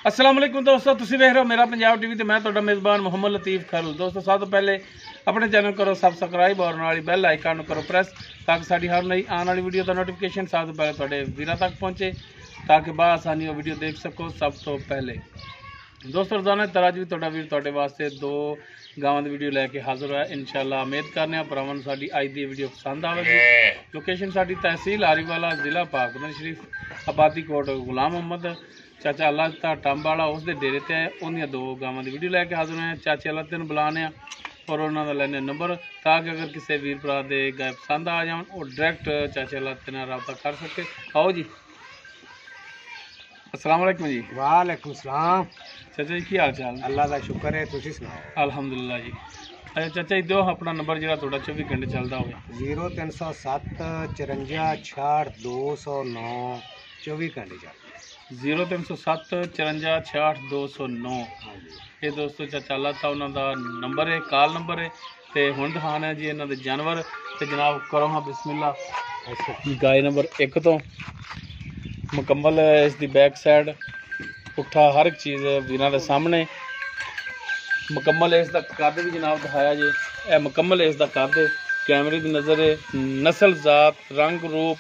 अस्सलाम वालेकुम दोस्तों, तुसीं वेख रहे हो मेरा पंजाब टीवी ते मैं तुहाडा मेज़बान मोहम्मद लतीफ़ खैरल। दोस्तों सब तो पहले अपने चैनल करो सबसक्राइब और नाल बैल आइकन करो प्रेस ताकि साडी हर नई आने वाली वीडियो का नोटिफिकेशन सब तो पहले तुहाडे वीरां तक पहुँचे ताकि बाआसानी वो वीडियो देख सको सब तो पहले। दोस्तों रोजाना तरह भी तुहाडा वीर तुहाडे वास्ते दो गावां दी वीडियो लैके हाजिर होया। इंशाअल्लाह उम्मीद करने भरावां साडी अज दी वीडियो पसंद आवेगी। लोकेशन साडी तहसील आरीवाला जिला पाकपतन शरीफ आबादी कोट गुलाम मोहम्मद चाचा अल्लाह दा टंबाला उसके डेरे ते उन्दियां दो गावां दी वीडियो लैके हाजिर होए। चाचे अल्लाह तेन बुलाने और उन्होंने लैने नंबर ताकि अगर किसी वीर भरा दे गाय पसंद आ जाए और डायरैक्ट चाचे अल्लाह तेन रब्ता कर सके। आओ जी, अस्सलाम वालेकुम जी। वालेकुम सलाम। चाचा जी की हाल चाल? अल्लाह का शुक्र है, तुसी सुनाओ? अलहमदुलिल्लाह जी। अच्छा चाचा जी दो अपना नंबर जो थोड़ा 24 घंटे चलता हो? 0307 54 66 209 24 घंटे चलता। 0307 54 66 209। ये दोस्तों चाचा अल्लाह था उन्होंने नंबर है, कॉल नंबर है। तो हुण दिखाना है जी इन्हों के जानवर। तो जनाब करो हाँ बिस्मिल्लाह। गाय नंबर 1 तो मुकम्मल इसकी बैक साइड पुट्ठा हर एक चीज़ वीरां दे सामने मुकम्मल इसका कद भी जनाब दिखाया जी। यह मुकम्मल इसका कद कैमरे की नज़र है, नस्ल जात रंग रूप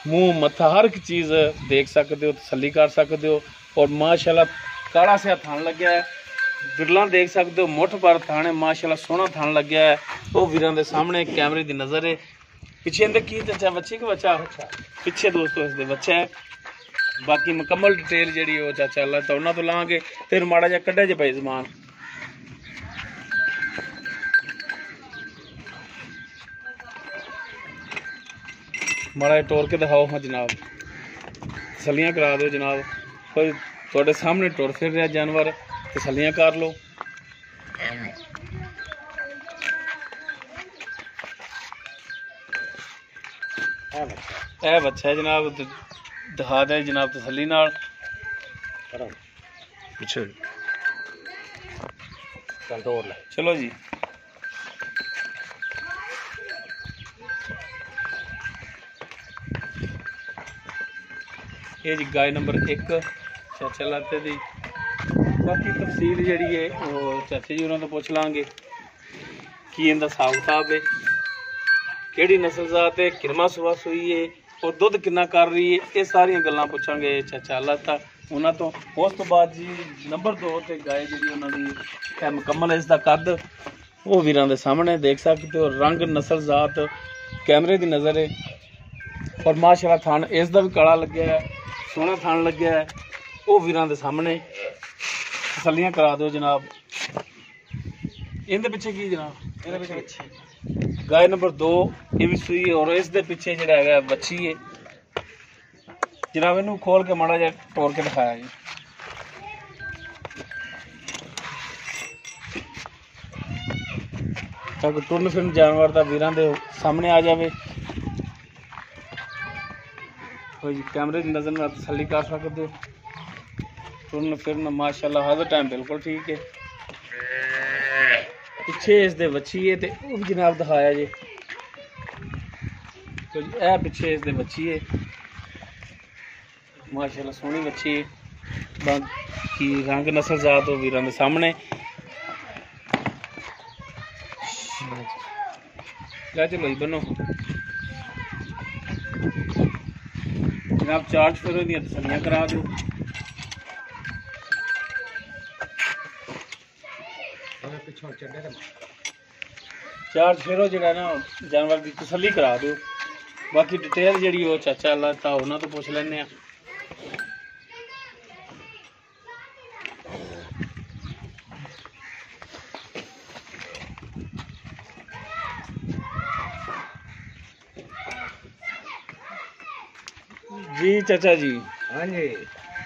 मूँह मत्था हर एक चीज़ देख सकते हो, तसल्ली कर सकते हो। और माशाल्लाह काला सिया थान लग्या है, बिरला देख सकते हो, मुठ पर थान है, माशाल्लाह सोहना थान लग्या है। वो वीरां दे सामने कैमरे की नज़र है। पिछे इनके की चाचा बच्चे के बच्चा पिछे दोस्तों इसके बच्चा है। बाकी मुकम्मल डिटेल जी वो चाचा अल्लाह तो उन्होंने तो लाँगे फिर माड़ा जा कढ़े ज पे समान। माड़ा जा टोर के दिखाओ हाँ जनाब, तसलियाँ करा दो जनाब। कोई थोड़े सामने टुर फिर रहा जानवर, तसलियाँ कर लो। यह बच्चा है जनाब, दिखा दे जनाब तसली नाल। चलो जी ये जी गाय नंबर 1 चाचा लाते दी। बाकी तफसील जी है वो चाचे जी उन्होंने पूछ लाँगे कि इनका हिसाब किताब है, केड़ी नस्ल जात है, किरमा सुबह सुई है और दुध कितना कर रही है, ये सारिया गल्लां पूछांगे चाचा अल्लाह था उन्होंने तो। उस तो बाद जी नंबर 2 ते गाय जी उन्होंने मुकम्मल इसका कद वो वीरां दे सामने देख सकते हो, रंग नस्ल जात कैमरे की नज़र है। और माशाल्लाह थान इसका भी काला लग्या है, सोहना थान लग्या है। वो वीरां दे सामने तसलियाँ करा दो जनाब। इनके पिछे की जनाब? इनके पिछे गाय नंबर 2 ये भी सुई है और इस दे पिछे जिहड़ा है बच्ची है जनाब। इनू खोल के माड़ा जा तोड़ के दिखाया जी। ताकि टुरन फिरन जानवर का वीरां दे सामने आ जाए। कोई कैमरे की नज़र में तसली कर सकते हो। टुरन फिरन माशाल्लाह हर टाइम बिल्कुल ठीक है। पिछे इस दे बच्ची है तो वो भी जनाब दिखाया जी। तो यह पिछे इस दे बच्ची है, माशाल्लाह सोहनी बच्ची है। बाकी रंग नस्ल जात हो वीरां दे सामने। चलो जी बनो जनाब, चार्ज फिर दी तसलियाँ करा दो। चार्ज फिर जो ना जानवर की तसली करा दो। बाकी डिटेल जी वो चाचा अल्लाह था उन्होंने तो पूछ लें। जी चाचा जी हाँ जी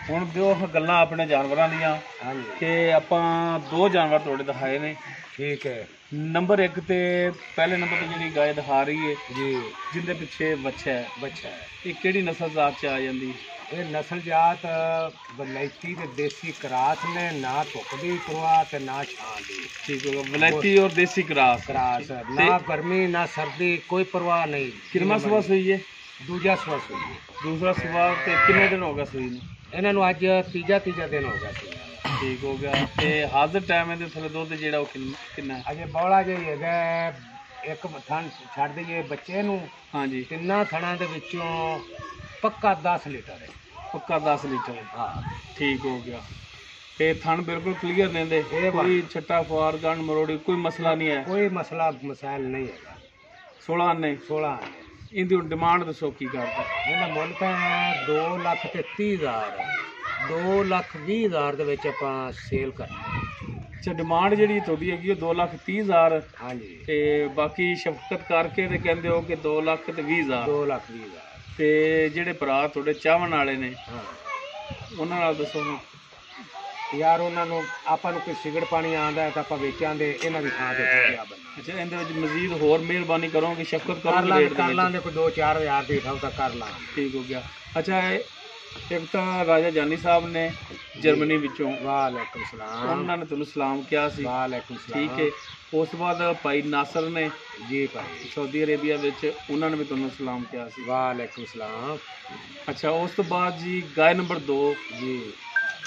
हुण दो गल्लां अपने जानवरां दियां। हाँ जी कि आपां दो जानवर थोड़े दिखाए ने। ठीक है। नंबर 1 ते पहले नंबर ते जी गाय दिखा रही है जी जिंदे पिछे बच्चा है, ये केड़ी नस्ल जात च आ जांदी? ये नस्ल जात वलैती ते देसी क्रास ने, ना धुप दी परवाह ते ना छां दी। ठीक है, वलैती और देसी क्रास ना गर्मी ना सर्दी कोई परवाह नहीं। किरमा सुबह सुई है? दूजा सुबह सुई है। दूसरा सुबह ते कितने दिन हो गए सुई ने? ਇਹਨਾਂ ਨੂੰ ਅੱਜ ਤੀਜਾ ਦਿਨ ਹੋ ਗਿਆ ਸੀ। ਠੀਕ ਹੋ ਗਿਆ। ਤੇ ਹਾਜ਼ਰ ਟਾਈਮ ਇਹਦੇ ਥੱਲੇ ਦੁੱਧ ਜਿਹੜਾ ਉਹ ਕਿੰਨਾ ਹੈ? ਅਜੇ ਬੌਲਾ ਜਿਹਾ ਹੀ ਹੈਗਾ। ਇੱਕ ਥਣ ਛੱਡ ਦਈਏ ਬੱਚੇ ਨੂੰ, ਹਾਂਜੀ, ਤਿੰਨਾਂ ਥਣਾਂ ਦੇ ਵਿੱਚੋਂ ਪੱਕਾ 10 ਲੀਟਰ ਹੈ। ਪੱਕਾ 10 ਲੀਟਰ। ਹਾਂ ਠੀਕ ਹੋ ਗਿਆ। ਤੇ ਥਣ ਬਿਲਕੁਲ ਕਲੀਅਰ ਲੈਂਦੇ, ਕੋਈ ਛੱਟਾ ਫੁਆਰ ਗੰਢ ਮਰੋੜੀ ਕੋਈ ਮਸਲਾ ਨਹੀਂ ਹੈ? ਕੋਈ ਮਸਾਇਲ ਨਹੀਂ ਹੈਗਾ। 16 ਆਨੇ? 16 ਆਨੇ। ਇਹਦੀ ਹੁਣ ਡਿਮਾਂਡ ਦੱਸੋ ਕੀ ਕਰਦਾ? ਇਹਦਾ ਮੁੱਲ ਤਾਂ 2,30,000 ਹੈ। 2,20,000 ਦੇ ਵਿੱਚ ਆਪਾਂ ਸੇਲ ਕਰਨਾ। ਅੱਛਾ, ਡਿਮਾਂਡ ਜਿਹੜੀ ਤੁਹਾਡੀ ਹੈਗੀ ਉਹ 2,30,000। ਹਾਂਜੀ। ਤੇ ਬਾਕੀ ਸ਼ਫਕਤ ਕਰਕੇ ਤੇ ਕਹਿੰਦੇ ਹੋ ਕਿ 2,20,000। 2,20,000। ਤੇ ਜਿਹੜੇ ਭਰਾ ਤੁਹਾਡੇ ਚਾਹਣ ਵਾਲੇ ਨੇ ਹਾਂ, ਉਹਨਾਂ ਨਾਲ ਦੱਸੋ ਨਾ। ਯਾਰ ਉਹਨਾਂ ਨੂੰ ਆਪਾਂ ਨੂੰ ਕੋਈ ਸਿਗੜ ਪਾਣੀ ਆਉਂਦਾ ਤਾਂ ਆਪਾਂ ਵੇਚਾਂਗੇ, ਇਹਨਾਂ ਦੀ ਥਾਂ ਤੇ ਥੋੜ੍ਹਾ ਬੰਨਾ। ਅੱਛਾ, ਇਹਦੇ ਵਿੱਚ ਮਜ਼ੀਦ ਹੋਰ ਮਿਹਰਬਾਨੀ ਕਰੋਗੇ, ਸ਼ਫਕਤ ਕਰੋਗੇ ਰੇਟ ਦੇ ਕਰ ਵਿੱਚ? ਲਾਂਗੇ ਕੋਈ 2-4 ਹਜ਼ਾਰ ਦੀ ਠਾਉ ਤਾਂ ਕਰ ਲਾਂਗੇ। ਠੀਕ ਹੋ ਗਿਆ। ਅੱਛਾ, ਇੱਕ ਤਾਂ ਰਾਜਾ ਜਾਨੀ ਸਾਹਿਬ ਨੇ ਜਰਮਨੀ ਵਿੱਚੋਂ, ਵਾਲੇਕੁਮ ਸਲਾਮ। ਉਹਨਾਂ ਨੇ ਤੁਹਾਨੂੰ ਸਲਾਮ ਕਿਹਾ ਸੀ। ਵਾਲੇਕੁਮ ਸਲਾਮ। ਠੀਕ ਹੈ। ਉਸ ਤੋਂ ਬਾਅਦ ਭਾਈ ਨਾਸਰ ਨੇ ਜੀ ਭਾਈ ਸਾਊਦੀ ਅਰੇਬੀਆ ਵਿੱਚ, ਉਹਨਾਂ ਨੇ ਵੀ ਤੁਹਾਨੂੰ ਸਲਾਮ ਕਿਹਾ ਸੀ। ਵਾਲੇਕੁਮ ਸਲਾਮ। ਅੱਛਾ, ਉਸ ਤੋਂ ਬਾਅਦ ਜੀ ਗਾਇ ਨੰਬਰ 2 ਜੀ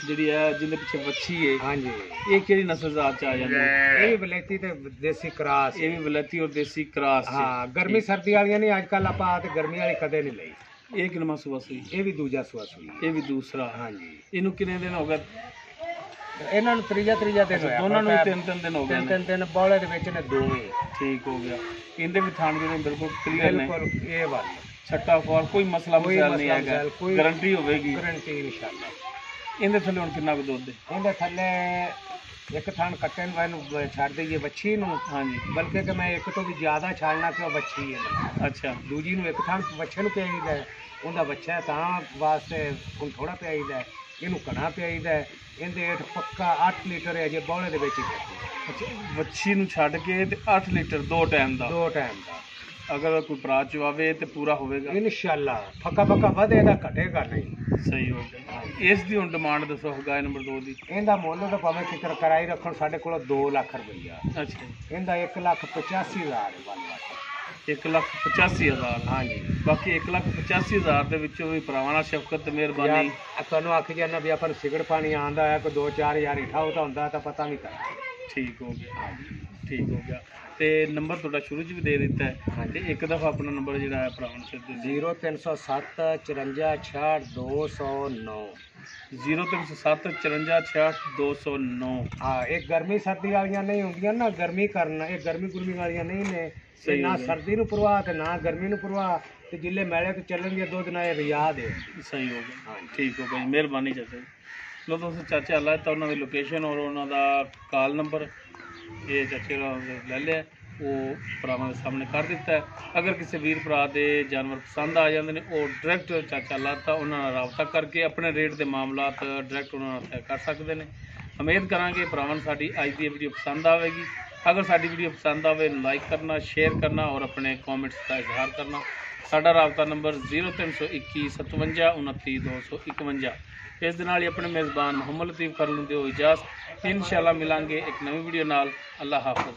ਜਿਹੜੀ ਹੈ ਜਿਹਦੇ ਪਿੱਛੇ ਵੱਛੀ ਹੈ, ਹਾਂਜੀ, ਇਹ ਕਿਹੜੀ ਨਸਲ ਜ਼ਾਤ ਚ ਆ ਜਾਂਦੀ ਹੈ? ਇਹ ਵੀ ਵਲੈਤੀ ਤੇ ਦੇਸੀ ਕਰਾਸ। ਇਹ ਵੀ ਵਲੈਤੀ ਔਰ ਦੇਸੀ ਕਰਾਸ। ਹਾਂ, ਗਰਮੀ ਸਰਦੀ ਵਾਲੀਆਂ ਨਹੀਂ। ਅੱਜ ਕੱਲ ਆਪਾਂ ਤੇ ਗਰਮੀ ਵਾਲੀ ਕਦੇ ਨਹੀਂ ਲਈ। ਇਹ ਕਿੰਨਾ ਸੂਆ ਸੀ? ਇਹ ਵੀ ਦੂਜਾ ਸੂਆ ਸੂਈ। ਇਹ ਵੀ ਦੂਸਰਾ। ਹਾਂਜੀ। ਇਹਨੂੰ ਕਿੰਨੇ ਦਿਨ ਹੋ ਗਏ? ਇਹਨਾਂ ਨੂੰ ਤੀਜਾ ਦਿਨ ਹੋਇਆ। ਦੋਨਾਂ ਨੂੰ 3 ਦਿਨ ਹੋ ਗਏ ਨੇ। 3 ਦਿਨ ਬੌਲੇ ਦੇ ਵਿੱਚ ਨੇ ਦੋਵੇਂ। ਠੀਕ ਹੋ ਗਿਆ। ਇਹਦੇ ਵੀ ਥਾਣ ਜਿਹੜੇ ਬਿਲਕੁਲ ਕਲੀਅਰ ਨੇ, ਬਿਲਕੁਲ ਇਹ ਵੱਲ ਛੱਟਾ ਫੋਰ ਕੋਈ ਮਸਲਾ ਮਸਾਇਲ ਨਹੀਂ ਹੈਗਾ, ਗਾਰੰਟੀ ਹੋਵੇਗੀ। ਗਾਰੰਟੀ ਇਨਸ਼ਾਅੱਲਾ। ਇਹਦੇ ਥੱਲੇ ਹੁਣ ਕਿੰਨਾ ਕੁ ਦੁੱਧ ਹੈ? ਇਹਦੇ ਥੱਲੇ ਇੱਕ ਥਣ ਕੱਟੇ ਨੂੰ ਇਹਨੂੰ ਛੱਡ ਦਈਏ ਵੱਛੀ ਨੂੰ। ਹਾਂਜੀ। ਬਲਕਿ ਕਿ ਮੈਂ ਇੱਕ ਤੋਂ ਵੀ ਜ਼ਿਆਦਾ ਛੱਡਣਾ ਕਿ ਉਹ ਵੱਛੀ ਹੈ। ਅੱਛਾ, ਦੂਜੀ ਨੂੰ ਇੱਕ ਥਣ ਵੱਛੇ ਨੂੰ ਪਿਆਈਦਾ ਹੈ, ਉਹਦਾ ਵੱਛਾ ਹੈ ਤਾਂ ਵਾਸਤੇ ਹੁਣ ਥੋੜਾ ਪਿਆਈਦਾ, ਇਹਨੂੰ ਕਣਾ ਪਿਆਈਦਾ। ਇਹਦੇ ਹੇਠ ਪੱਕਾ 8 ਲੀਟਰ ਹੈ ਜੇ ਬੌਲੇ ਦੇ ਵਿੱਚ ਹੀ। ਅੱਛਾ, ਵੱਛੀ ਨੂੰ ਛੱਡ ਕੇ ਤੇ 8 ਲੀਟਰ 2 ਟਾਈਮ ਦਾ। 2 ਟਾਈਮ ਦਾ। ਅਗਰ ਕੋਈ ਭਰਾ ਚਵਾਵੇ ਤੇ ਪੂਰਾ ਹੋਵੇਗਾ ਇਨਸ਼ਾਅੱਲਾ। ਫੱਕਾ ਵਧੇਗਾ, ਘਟੇਗਾ ਨਹੀਂ। ਸਹੀ ਹੋ ਗਿਆ। ਇਸ ਦੀ ਹੁਣ ਡਿਮਾਂਡ ਦੱਸੋ ਗਾਇ ਨੰਬਰ 2 ਦੀ। ਇਹਦਾ ਮੁੱਲ ਤਾਂ ਭਾਵੇਂ ਫਿਕਰ ਕਰਾਈ ਰੱਖਣ, ਸਾਡੇ ਕੋਲ 2 ਲੱਖ ਰੁਪਈਆ। ਅੱਛਾ, ਇਹਦਾ 1,85,000 ਹੈ ਬੰਦਾ। 1,85,000। ਹਾਂਜੀ। ਬਾਕੀ 1,85,000 ਦੇ ਵਿੱਚੋਂ ਵੀ ਭਰਾਵਾਂ ਨਾਲ ਸ਼ਫਕਤ ਤੇ ਮਿਹਰਬਾਨੀ। ਤੁਹਾਨੂੰ ਆਖੀ ਜਾਂਦਾ ਵੀ ਆਪਾਂ ਨੂੰ ਸਿਗੜ ਪਾਣੀ ਆਉਂਦਾ ਹੈ, ਕੋਈ 2-4 ਹਜ਼ਾਰ ਇਠਾ ਤਾਂ ਹੁੰਦਾ ਤਾਂ ਪਤਾ ਨਹੀਂ ਕਰਾਂ। ਠੀਕ ਹੋ ਗਿਆ। ਠੀਕ ਹੋ ਗਿਆ। ਤੇ ਨੰਬਰ ਤੁਹਾਡਾ ਸ਼ੁਰੂ 'ਚ ਵੀ ਦੇ ਦਿੱਤਾ ਹੈ, ਤੇ ਇੱਕ ਦਫਾ ਆਪਣਾ ਨੰਬਰ ਜਿਹੜਾ ਹੈ ਭਰਾਵਾਂ ਨੂੰ ਫਿਰ ਦੇ ਦਿਓ। 0307 54 66 209। 0307 54 66 209। ਹਾਂ, ਇਹ ਗਰਮੀ ਸਰਦੀ ਵਾਲੀਆਂ ਨਹੀਂ ਹੁੰਦੀਆਂ ਨਾ। ਗਰਮੀ ਕਰਨਾ, ਇਹ ਗਰਮੀ ਵਾਲੀਆਂ ਨਹੀਂ ਨੇ। ਸਹੀ ਨਾ ਸਰਦੀ ਨੂੰ ਪਰਵਾਹ ਤੇ ਨਾ ਗਰਮੀ ਨੂੰ ਪਰਵਾਹ, ਤੇ ਜਿੱਲੇ ਮੈਲੇ ਤੇ ਚੱਲਣਗੇ ਦੁੱਧ ਨਾਲ ਇਹ ਰਿਆ ਦੇ। ਸਹੀ ਹੋ ਗਿਆ। ਠੀਕ ਹੋ ਗਿਆ ਜੀ, ਮਿਹਰਬਾਨੀ ਚਾਚਾ ਜੀ। ਲੋ ਦੋਸਤੋ, ਚਾਚਾ ਅੱਲਾ ਤਾਂ ਉਹਨਾਂ ਦੀ ਲੋਕੇਸ਼ਨ ਔਰ ਉਹਨਾਂ ਦਾ ਕਾਲ ਨੰਬਰ ਇਹ ਚਾਚੇ ਦਾ ਲੈ ਲਿਆ, ਉਹ ਭਰਾਵਾਂ ਦੇ ਸਾਹਮਣੇ ਕਰ ਦਿੱਤਾ ਹੈ। ਅਗਰ ਕਿਸੇ ਵੀਰ ਭਰਾ ਦੇ ਜਾਨਵਰ ਪਸੰਦ ਆ ਜਾਂਦੇ ਨੇ, ਉਹ ਡਾਇਰੈਕਟ ਚਾਚਾ ਅੱਲਾ ਤਾਂ ਉਹਨਾਂ ਨਾਲ ਰਾਬਤਾ ਕਰਕੇ ਆਪਣੇ ਰੇਟ ਦੇ ਮਾਮਲਾਤ ਡਾਇਰੈਕਟ ਉਹਨਾਂ ਨਾਲ ਤੈਅ ਕਰ ਸਕਦੇ ਨੇ। ਉਮੀਦ ਕਰਾਂਗੇ ਭਰਾਵਾਂ ਨੂੰ ਸਾਡੀ ਅੱਜ ਦੀ ਵੀਡੀਓ ਪਸੰਦ ਆਵੇਗੀ। ਅਗਰ ਸਾਡੀ ਵੀਡੀਓ ਪਸੰਦ ਆਵੇ, ਲਾਈਕ ਕਰਨਾ, ਸ਼ੇਅਰ ਕਰਨਾ ਔਰ ਆਪਣੇ ਕਮੈਂਟਸ ਦਾ ਇਜ਼ਹਾਰ ਕਰਨਾ। ਸਾਡਾ ਰਾਬਤਾ ਨੰਬਰ 0321 57 29 251। ਇਸ ਦੇ ਨਾਲ ਹੀ ਆਪਣੇ ਮੇਜ਼ਬਾਨ ਮੁਹੰਮਦ ਲਤੀਫ ਕਰਨ ਨੂੰ ਦਿਓ ਇਜਾਜ਼ਤ। ਇਨਸ਼ਾਅੱਲਾ ਮਿਲਾਂਗੇ ਇੱਕ ਨਵੀਂ ਵੀਡੀਓ ਨਾਲ। ਅੱਲਾ ਹਾਫਿਜ਼।